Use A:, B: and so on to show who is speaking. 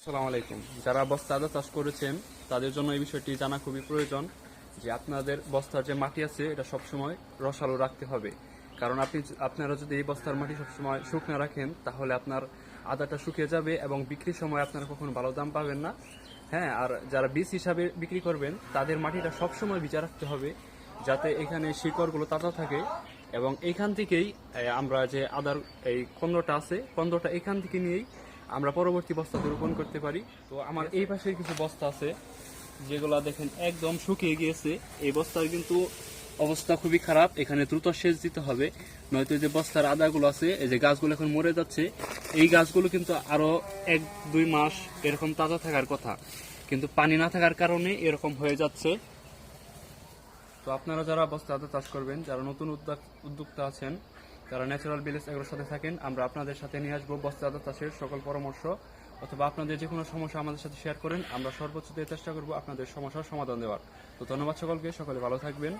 A: আসসালামু আলাইকুম। যারা বস্তা আদা চাষ করেছেন তাদের জন্য এই বিষয়টি জানা খুবই প্রয়োজন যে আপনাদের বস্তার যে মাটি আছে এটা সবসময় রসালো রাখতে হবে। কারণ আপনারা যদি এই বস্তার মাটি সবসময় শুকনো রাখেন তাহলে আপনার আদাটা শুকিয়ে যাবে এবং বিক্রির সময় আপনারা কখনো ভালো দাম পাবেন না। হ্যাঁ, আর যারা বীজ হিসাবে বিক্রি করবেন তাদের মাটিটা সবসময় ভিজা রাখতে হবে যাতে এখানে শিকড়গুলো তাজা থাকে। এবং এইখান থেকেই আমরা যে আদার এই কন্দ্রটা আছে, কন্দ্রটা এখান থেকে নিয়েই আমরা পরবর্তী বস্তাতে রোপণ করতে পারি। তো আমার এই পাশে কিছু বস্তা আছে যেগুলা দেখেন একদম শুকিয়ে গিয়েছে। এই বস্তার কিন্তু অবস্থা খুবই খারাপ, এখানে দ্রুত সেচ দিতে হবে, নয়তো যে বস্তার আদাগুলো আছে এই যে গাছগুলো এখন মরে যাচ্ছে, এই গাছগুলো কিন্তু আরো 1-2 মাস এরকম তাজা থাকার কথা, কিন্তু পানি না থাকার কারণে এরকম হয়ে যাচ্ছে। তো আপনারা যারা বস্তা আদা চাষ করবেন, যারা নতুন উদ্যোক্তা আছেন, যারা ন্যাচারাল ভিলেজ এগুলোর সাথে থাকেন, আমরা আপনাদের সাথে নিয়ে আসবো বস্তা আদা চাষের সকল পরামর্শ। অথবা আপনাদের যে কোনো সমস্যা আমাদের সাথে শেয়ার করেন, আমরা সর্বোচ্চ দিয়ে চেষ্টা করবো আপনাদের সমস্যার সমাধান দেওয়ার। তো ধন্যবাদ সকলকে, সকলে ভালো থাকবেন।